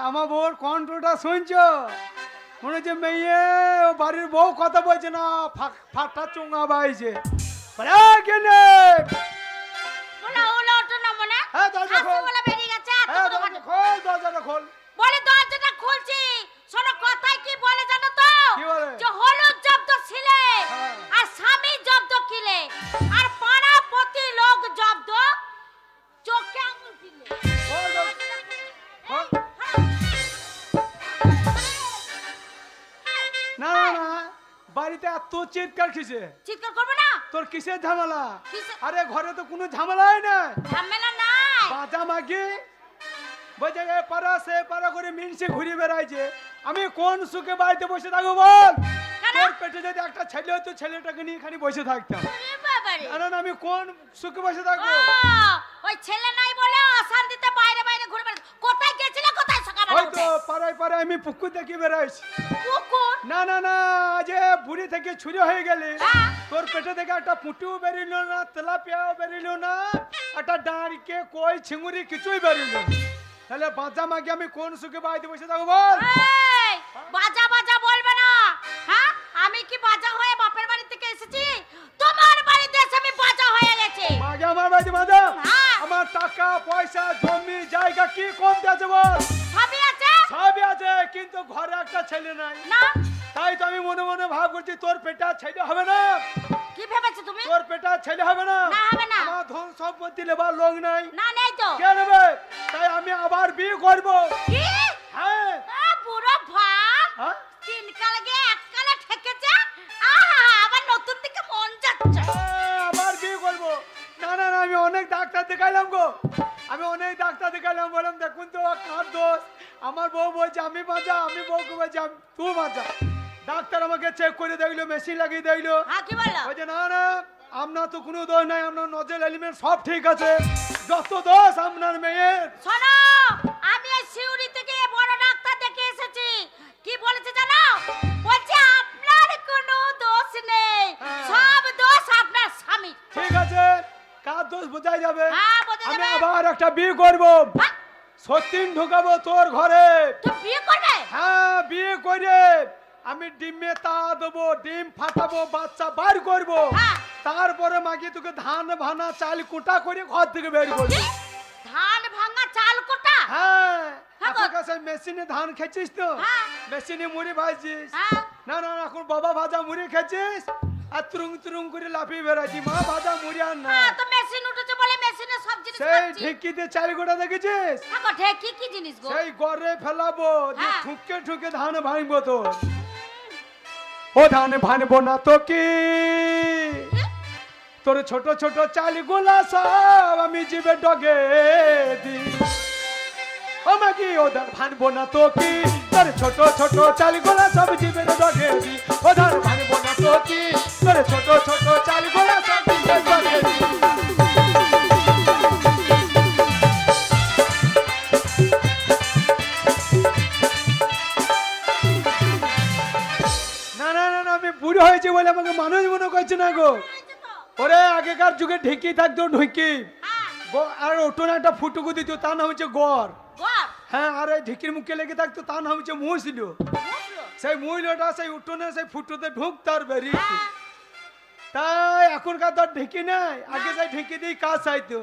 আমার বউর কণ্ঠটা শুনছো? মনে হচ্ছে মেয়ে ও বাড়ির বউ কথা বলছে না, ফাটা চুঙ্গা বাইছে। বলে ওলা ওঠো না মনে। হ্যাঁ, দরজা খোল। বলে বেরিয়ে গেছে। খোল, দরজাটা খোল। বলে দরজাটা খুলছি। শোনো কথায় কি বলে জানো তো? কি বলে? যে হলুদ জব্দ ছিলে, হ্যাঁ। আর স্বামী জব্দ কিলে, আর পাড়া প্রতি লোক জব্দ চোখে আঙুল দিলে। খোল, খোল। না না না, বাড়িতে এত চিৎকার কিসে? চিৎকার করবে না? তোর কিসের ঝামেলা? কিসের? আরে ঘরে তো কোনো ঝামেলাই নাই। ঝামেলা নাই। বাজা মাগি বলছে এ পাড়া সে পাড়া করে মিনসে ঘুরে বেড়াইছে। আমি কোন সুখে বাড়িতে বসে থাকবো বল? কেন? তোর পেটে যদি একটা ছেলে হতো, ছেলেটাকে নিয়ে খালি বসে থাকতাম। আরে বাবারে। না না, আমি কোন সুখে বসে থাকবো? ওই ছেলে নাই বলে অশান্তিতে বাইরে বাইরে ঘুরে বেড়াচ্ছে। কোথায় গেছিলে, কোথায় সকালে ওই তো উঠে? পাড়ায় পাড়ায় আমি পুকুর দেখে বেড়াইছি। কুকুর? না না না, আজ বুড়ি থেকে ছুরি হয়ে গেলে হ্যাঁ। তোর পেটে থেকে একটা পুঁটিও বেরিল না, তেলাপিয়াও বেরিল না, একটা ডাঁড়কে কই ছিঙুরি কিছুই বেরিল না। তাহলে বাঁচা মাকে আমি কোন সুখে বাড়িতে বসে থাকবো বল? এই, বাজা বাজা বলবে না। হ্যাঁ, আমি কি বাজা হয়ে বাপের বাড়ি থেকে এসেছি? তোমার বাড়িতে এসে আমি বাজা হয়ে গেছি। মাকে আমার বাড়িতে বাঁধা? হ্যাঁ। আমার টাকা পয়সা জমি জায়গা কি কমতে আছে বল? সবই আছে সবই আছে, কিন্তু ঘরে একটা ছেলে নাই। না? তাই তো আমি মনে মনে ভাব করছি তোর পেটা ছেলে হবে না, কি ভেবেছো তুমি? তোর পেটা ছেলে হবে না। না, হবে না। আমার ধন সম্পত্তি নেবার লোক নাই। না, নেই তো। কে নেবে? তাই আমি আবার বিয়ে করবো। কি? হ্যাঁ। বুড়ো ভাব হ্যাঁ? তিন কালকে এক কালে ঠেকেছে। আহা, আবার নতুন দিকে মন যাচ্ছে। আবার বিয়ে করবো। না না না, আমি অনেক ডাক্তার দেখাইলাম গো, আমি অনেক ডাক্তার দেখাইলাম, বললাম দেখুন তো কার দোষ। আমার বউ বলছে আমি বাঁচা, আমি বউকে বলছি তুই বাঁচা। ডাক্তার আমাকে চেক করে দেখলো, মেশিন লাগিয়ে দেখলো, হ্যাঁ, কি বললো? বলছে না না আপনার তো কোনো দোষ নাই, আপনার নজল এলিমেন্ট সব ঠিক আছে, যত দোষ আপনার মেয়ের। শোনো, আমি এই শিউরি থেকে বড় ডাক্তার দেখে এসেছি। কি বলেছে জানো? বলছে আপনার কোনো দোষ নেই, হ্যাঁ। সব দোষ আপনার স্বামী। ঠিক আছে, কার দোষ বোঝাই যাবে। হ্যাঁ, বোঝা আমি যাবে। আবার একটা বিয়ে করবো, হ্যাঁ, সত্যিন ঢুকাবো তোর ঘরে। তুই বিয়ে করবে? হ্যাঁ, বিয়ে করে আমি ডিমে তা দেবো, ডিম ফাটাবো, বাচ্চা বার করবো, হ্যাঁ। তারপরে মাগি তোকে ধান ভানা চাল কুটা করে ঘর থেকে বের করবো। কি? ধান ভাঙা চাল কোটা? হ্যাঁ, হ্যাঁ গো। তোর কাছে মেশিনে ধান খেয়েছিস তো? হ্যাঁ। মেশিনে মুড়ি ভাজছিস? হ্যাঁ। না না না, এখন বাবা ভাজা মুড়ি খেয়েছিস আর তুরুং তুরুং করে লাফিয়ে বেড়াচ্ছি, মা ভাজা মুড়ি আর না। হ্যাঁ, তো মেশিন উঠেছে বলে মেশিনে সব জিনিস সেই খাচ্ছি। ঢেকিতে চাল গোটা দেখেছিস? হ্যাঁ গো, ঢেকি কি জিনিস গো? সেই গড়ে ফেলাবো, যে হ্যাঁ। ঠুকে ঠুকে ধান ভাঙবো তো। ও ধান ভাঙবো না তো কি, তোর ছোট ছোট চাল গোলা সব আমি জিবে ডগে দি। ও মাগি ও ধান ভাঙবো না তো কি, তোর ছোট ছোট চাল গোলা সব জিবে ডগে দি। ও ধান ভাঙবো না তো কি, তোর ছোট ছোট চাল গোলা সব জিবে ডগে দি। না না না না, আমি বুড়ো হয়েছে বলে আমাকে মানুষ মনে করছে না গো। ওরে আগেকার যুগে ঢেকি থাকতো, ঢুকি হ্যাঁ, আর ওটনে একটা ফুটুকু দিত, তার নাম হচ্ছে গড়। গর, হ্যাঁ, আর এই ঢেকির মুখে লেগে থাকতো, তার নাম হচ্ছে মুসল। বুঝলো? সেই মহিলাটা সেই উঠোনে সেই ফুটোতে ঢুকতো আর বেরিয়ে। হ্যাঁ। তাই এখনকার তো আর ঢেকি নাই, আগে সেই ঢেকি দিয়ে কাজ চাইতো।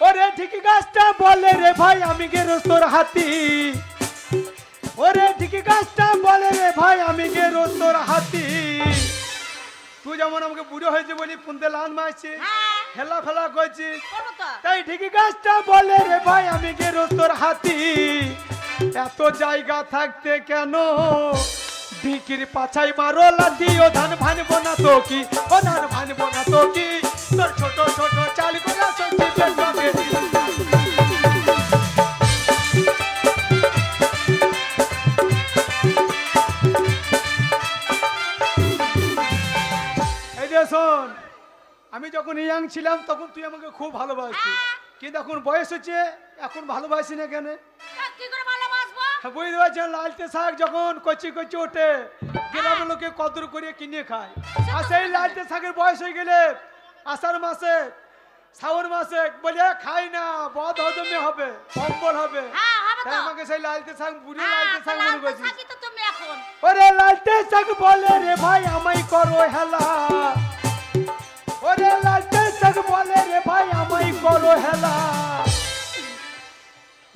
ওরে ঢেকি গাছটা বলে রে ভাই আমি গেরো তোর হাতি, ওরে ঢেকি গাছটা বলে রে ভাই আমি গেরো তোর হাতি। তুই যেমন আমাকে বুড়ো হয়েছে বলি পুনতে লান মারছিস, হ্যাঁ, হেলা ফেলা করছিস, করবো তো। তাই ঢেকি গাছটা বলে রে ভাই আমি গেরো তোর হাতি। এত জায়গা থাকতে কেন ঢিকির পাছাই মারো লাঠি, ও ধান ভানবো না তো কি, ও ধান ভানবো না তো কি, তোর ছোট ছোট চাল গোলা সবজি বেচবে। এই যে শোন, আমি যখন ইয়াং ছিলাম তখন তুই আমাকে খুব ভালোবাসতিস, কিন্তু এখন বয়স হচ্ছে, এখন ভালোবাসি না কেন? তা কি করে ভালোবাসবো? বুঝতে পারছেন, লালতে শাক যখন কচি কচি ওঠে গ্রামের লোকে কদর করে কিনে খায়, আর সেই লালতে শাকের বয়স হয়ে গেলে আষাঢ় মাসে শ্রাবণ মাসে বলে খাই না, বদ হজমে হবে, কম্বল হবে। হ্যাঁ, হবে তাই তো। আমাকে সেই লালতে শাক বুড়ি হ্যাঁ, লালতে তো শাক লাল মনে তো করছিস। থাকি তো তুমি এখন। ওরে লালতে শাক বলে রে ভাই আমায় করো হেলা, ওরে লালতে শাক বলে রে ভাই আমায় করো হেলা।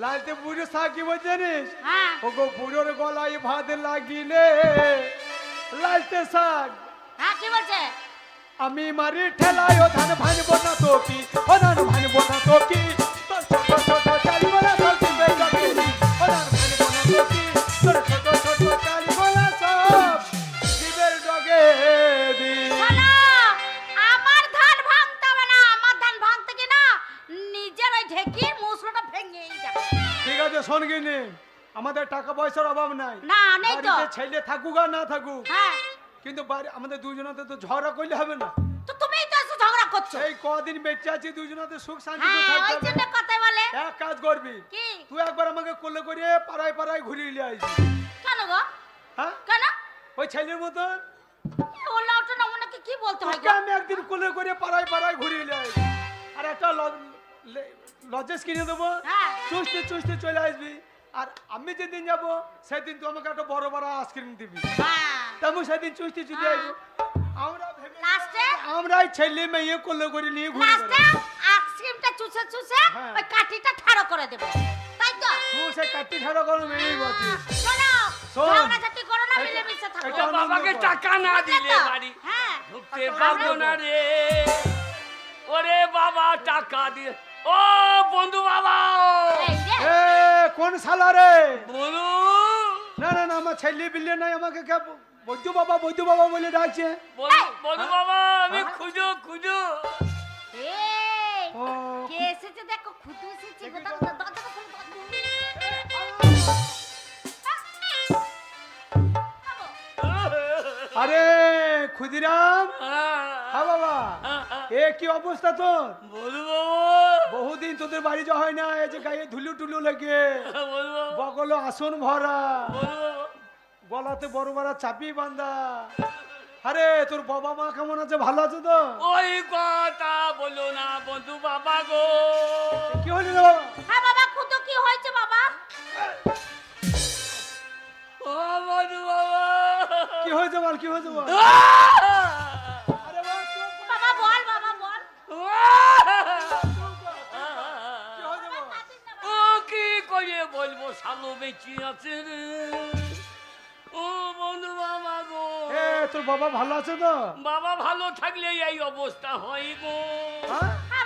লালতে বুড়ো শাক কি বলছে জানিস? হ্যাঁ, ওগো বুড়োর গলায় ভাত লাগিলে লালতে শাক হ্যাঁ, কি বলছে? আমি মারি ঠেলায়, ও ধান ভানবো না তো কি, ও ধান ভানবো না তো কি, তোর ছোট ছোট চাল গোলা সব জিবে ডগে দি। ও ধান ভানবো না তো কি, তোর ছোট ছোট চাল গোলা সব জিবের ডগে দি। শোনো, আমার ধান ভাঙতে হবে না, আমার ধান ভাঙতে গিয়ে না নিজের ওই ঢেকির মুসলোটা ভেঙেই যাবে। ঠিক আছে শোন গিনি, আমাদের টাকা পয়সার অভাব নাই, না, নেই তো। বাড়িতে ছেলে থাকুক আর না থাকুক, হ্যাঁ, কিন্তু আমাদের দুজনাতে তো ঝগড়া করলে হবে না। তো তুমিই তো এসে ঝগড়া করছো। এই কদিন বেঁচে আছি, দুজনাতে সুখ শান্তি হ্যাঁ, ওই থাকতে জন্য হবে। কথাই বলে। এক কাজ করবি, কি? তুই একবার আমাকে কোলে করে পাড়ায় পাড়ায় ঘুরিয়ে নিয়ে আসবি। কেন গো? হ্যাঁ, কেন? ওই ছেলের মতন। ওলা ওটা না মনে কি কি বলতে হয় তোকে আমি একদিন কোলে করে পাড়ায় পাড়ায় ঘুরিয়ে লাই আর একটা লজেস কিনে দেবো হ্যাঁ। চুষতে চুষতে চলে আসবি আর আমি যেদিন যাব সেদিন তুই আমাকে একটা বড় বড় আইসক্রিম দিবি হ্যাঁ তেমন সেদিন চুষতে চলে আসবো আমরা ভেবে লাস্টে আমরা ছেলে মেয়ে কোলে করে নিয়ে ঘুরে লাস্টে আইসক্রিমটা চুষে চুষে হ্যাঁ। ওই কাঠিটা ঠাড়ো করে দেব তাই তো তুই সেই কাটি ছাড়া কোনো মেয়েই বলছিস শোনো শোন। ঝগড়াঝাটি করো না এটা- মিলেমিশে থাকো এটা ও বাবাকে আনন্দ কর। টাকা না দিলে বুঝলে তো? বাড়ি হ্যাঁ ঢুকতে পারবো না রে। ওরে বাবা টাকা দিয়ে ও বন্ধু বাবা এই রে এ কোন শালা রে বলু না না না আমার ছেলে বিলে নাই আমাকে কে বৈদ্য বাবা বলে ডাকছে বন্ধু বাবা আমি খুঁজো খুঁজো এই ও কে এসেছে দেখো খুদু এসেছে গো দাও দাও আরে ক্ষুদিরাম হ্যাঁ বাবা এ কি অবস্থা তোর বলু বাবা বহুদিন তোদের বাড়ি যাওয়া হয় না এই যে গায়ে ধুলু টুলু লেগে বলু বাবা বগল আসন ভরা বলু বাবা গলাতে বড় বড় চাপি বাঁধা আরে তোর বাবা মা কেমন আছে ভালো আছে তো ওই কথা বলো না বন্ধু বাবা গো কি হলি রে হ্যাঁ বাবা খুদু কি হয়েছে বাবা ও বন্ধু বাবা কি হয়েছে বল কি হয়েছে বল আরে বাবা চুপ কর, বাবা বল বাবা বল কি হয়েছে বল ও কি করে বলবো শালো বেঁচে আছে রে ও বন্ধু বাবা গো এ তোর বাবা ভালো আছে তো বাবা ভালো থাকলে এই অবস্থা হয় গো হ্যাঁ হ্যাঁ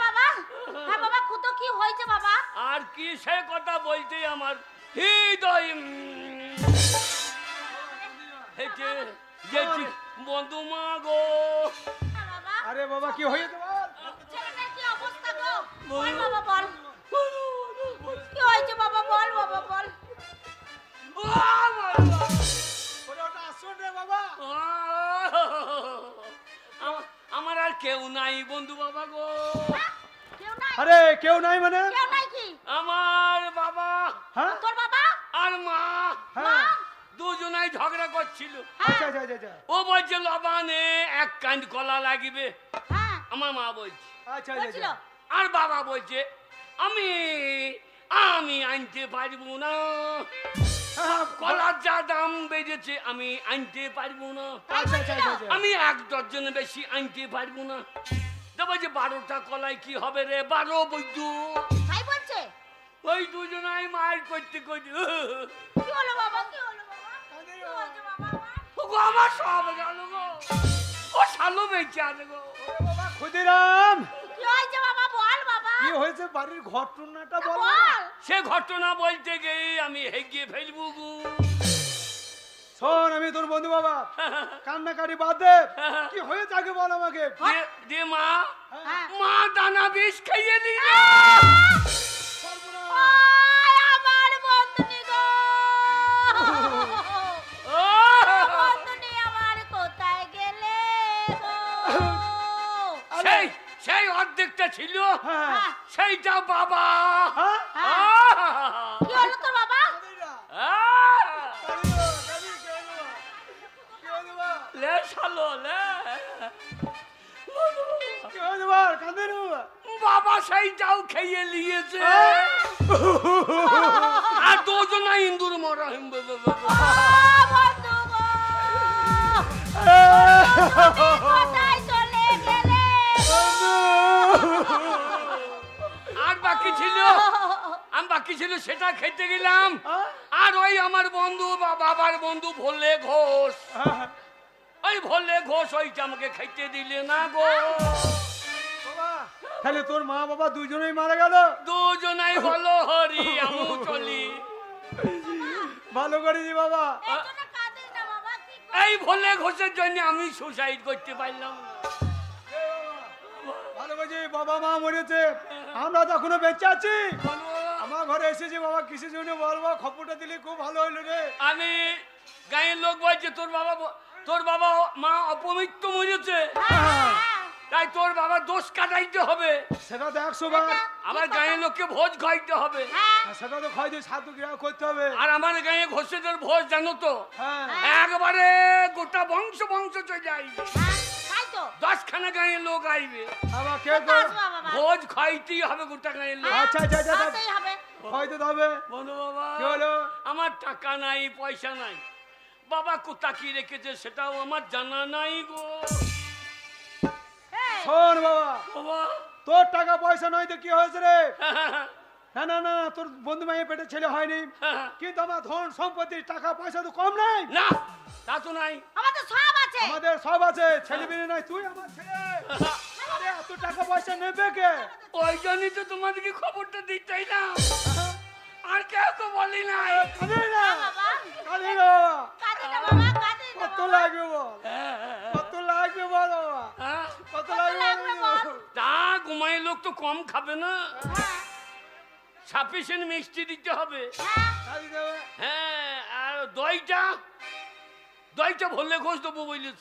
বাবা খুদু কি হয়েছে বাবা আর কি সে কথা বলতে আমার হৃদয় হেঁটে গেছি বন্ধু মা গো হ্যাঁ বাবা আরে বাবা কি হয়েছে বল ছেলেটার কি অবস্থা গো বল বাবা বল কি হয়েছে বাবা বল বাবা বল ও বন্ধু বাবা। ওরে ওটা আসুন রে বাবা আমার আর কেউ নাই বন্ধু বাবা গো হ্যাঁ? কেউ নাই আরে কেউ নাই মানে কেউ নাই কি আমার বাবা হ্যাঁ তোর বাবা আর মা হ্যাঁ দুজনাই ঝগড়া করছিল আচ্ছা আচ্ছা আচ্ছা আচ্ছা ও বলছে লবানে এক কান্ড কলা লাগিবে হ্যাঁ আমার মা বলছে আচ্ছা বলছিল আচ্ছা আর বাবা বলছে আমি আমি আনতে পারবো না হ্যাঁ, কলার যা দাম বেড়েছে আমি আনতে পারবো না আচ্ছা আচ্ছা আচ্ছা আমি এক ডজন বেশি আনতে পারবো না তবে যে 12টা কলাই কি হবে রে 12 বৈদ্য তাই বলছে ওই দুজনাই মায়ের করতে করতে কি হলো বাবা কি হলো বাবা কি হয়েছে বাবা ও গো, আমার সব গেল গো ও শালো বেঁচে আছে গো ক্ষুদিরাম কি হয়েছে বাবা বল বাবা কি হয়েছে বাড়ির ঘটনাটা বল বল সে ঘটনা বলতে গিয়ে আমি হেগিয়ে ফেলবো গো শোন আমি তোর বন্ধু বাবা কান্নাকাটি বাদ দে কি হয়েছে আগে বল আমাকে দে মা হ্যাঁ মা দানা বিষ খাইয়ে দিল ওই আমার বন্ধুনি গো বন্ধুনি আমার কোথায় গেলে গো সেই সেই অর্ধেকটা ছিল হ্যাঁ সেইটা বাবা হ্যাঁ কি হলো তোর বাবা লে শালো লে কি হয়েছে বল কাঁদে রে বাবা সেইটাও খেয়ে নিয়েছে আর দুজনা ইন্দুর মরা বন্ধু গো কোথায় চলে গেলে আর বাকি ছিল বাকি ছিল সেটা খেতে গেলাম আর ওই আমার বন্ধু বা বাবার বন্ধু ভোলে ঘোষ ওই ভোলে ঘোষ ওইটা আমাকে খাইতে দিলে না গো তাহলে তোর মা বাবা দুজনেই মারা গেল দুজনাই বলো হরি আমু চলি ভালো করেছি বাবা এই জন্য কাঁদিস না বাবা কি এই ভোলে ঘোষের জন্য আমি সুসাইড করতে পারলাম না। ভালো করেছি বাবা মা মরেছে আমরা তো এখনো বেঁচে আছি বলো, আমার ঘরে এসেছি বাবা কিসের জন্য বলবো খবরটা দিলে খুব ভালো হইলো রে আমি গায়ের লোক বলছে তোর বাবা মা অপমৃত্যু মরেছে তাই তোর বাবা দোষ কাটাইতে হবে সেটা তো 100 বার আবার গায়ের লোককে ভোজ খাইতে হবে সেটা তো খাই দিয়ে সাধু ক্রিয়া করতে হবে আর আমার গায়ে ঘোষেদের ভোজ জানো তো হ্যাঁ একবারে গোটা বংশ চলে যায় তাই তো 10খানা গাঁয়ের লোক আইবে, আমাকে তো আসবা বাবা, ভোজ খাইতেই হবে গোটা গাঁয়ের লোক। আচ্ছা আচ্ছা আচ্ছা তাতেই হবে। হয়তো তবে বন্ধু বাবা, কি হলো? আমার টাকা নাই, পয়সা নাই, বাবা কোথা কি রেখেছে সেটাও আমার জানা নাই গো। এই, শোন বাবা, বাবা তোর টাকা পয়সা নয় তো কি হয়েছে রে? না না না, তোর বন্ধু মায়ের পেটে ছেলে হয়নি, কিন্তু আমার ধন সম্পত্তি টাকা পয়সা তো কম নাই। না, তা তো নাই। আমার তো সব আছে। আমাদের সব আছে, ছেলে মেয়ে নাই, তুই আমার ছেলে। আরে এত টাকা পয়সা নেবে কে? ওই জন্যই তো তোমাদেরকে খবরটা দিতেই না, আর কেউ তো বলি নাই। কাঁদে না, বাবা, কাঁদে না বাবা। কাঁদে না বাবা, কাঁদে না কত বাবা। লাগবে বল, কত লাগবে বল বাবা, হ্যাঁ, কত লাগবে লাগবে বল? বল? তা ঘুমাই লোক তো কম খাবে না, হ্যাঁ, সাফিসিয়েন্ট মিষ্টি দিতে হবে। হ্যাঁ, কাঁদি দেবে। হ্যাঁ, আর দইটা ভরলে ঘোষ দেবো বলিস।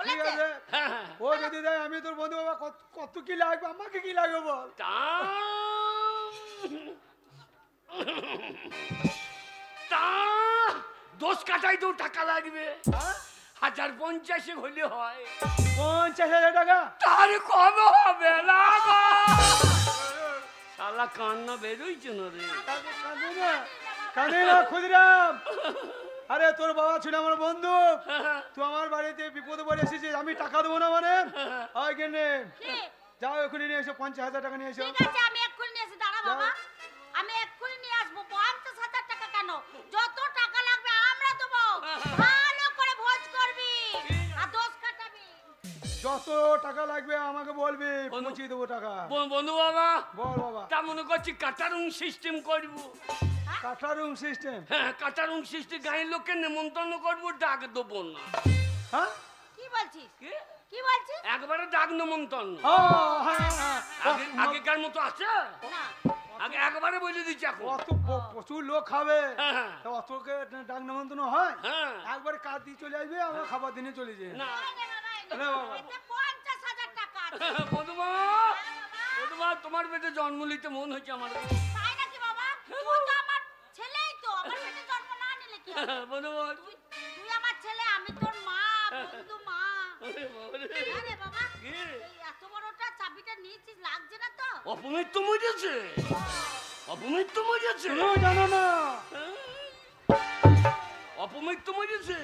ঠিক বলেছে? আছে, হ্যাঁ, হ্যাঁ। ও যদি দেয় আমি তোর বন্ধু বাবা, কত কি লাগবে, আমাকে কি লাগবে বল? তা তা 10 কাটাই তো টাকা লাগবে, 1050 হলে হয়, 50,000 টাকা? তার কম হবে না গো। শালা কান্না বেরোইছে না রে। কাঁদে না, কাঁদে না ক্ষুদিরাম। আরে তোর বাবা ছিল আমার বন্ধু, তুই আমার বাড়িতে বিপদে পড়ে এসেছিস, আমি টাকা দেবো না মানে? ওইখানে কি? যাও, এখনই নিয়ে এসো, 50,000 টাকা নিয়ে এসো। ঠিক আছে, আমি এক্ষুনি নিয়ে আসি, দাঁড়া বাবা, আমি এক্ষুনি নিয়ে আসবো। 50,000 টাকা কেন, যত টাকা লাগবে আমরা দেবো। ভালো করে ভোজ করবি আর দোষ কাটাবি। যত টাকা লাগবে আমাকে বলবি, পৌঁছিয়ে দেবো টাকা। বন্ধু বাবা, বল বাবা। তা মনে করছি কাটারুং সিস্টেম করবো। কাঠারুম সিস্টেম? হ্যাঁ, কাটারুং সিস্টেম, গাঁয়ের লোককে নেমন্তন্ন করবো, ডাক দেবো না। হ্যাঁ কি বলছিস, কি? কি বলছিস? একবারে ডাক নেমন্তন্ন। হ্যাঁ, হ্যাঁ। আগেকার মতো আছে? না, আগে একবারে বলে দিচ্ছি এখন। অত প্রচুর লোক খাবে, হ্যাঁ, হ্যাঁ। তা অতকে ডাক নেমন্তন্ন হয়? হ্যাঁ। একবারে কাজ দিয়ে চলে আসবে, আমরা খাবার দিনে চলে যাই। না, এই নে বাবা, এই নে। না বাবা। এতে 50,000 টাকা আছে। বন্ধুমা, বন্ধুমা, তোমার পেটে জন্ম নিতে মন হয়েছে আমার। তাই নাকি বাবা? তুই তো আমার ছেলেই তো, আমার পেটে জন্ম না নিলে কি হবে? বন্ধুমা, তুই আমার ছেলে, আমি তোর মা, বন্ধু মা। হ্যাঁ রে বাবা, কি? এই এত বড়টা চাবিটা নিয়েছিস, লাগছে না তো? অপমৃত্যু মরেছে, অপমৃত্যু মরেছে, তুমিও জানো না? অপমৃত্যু মরেছে।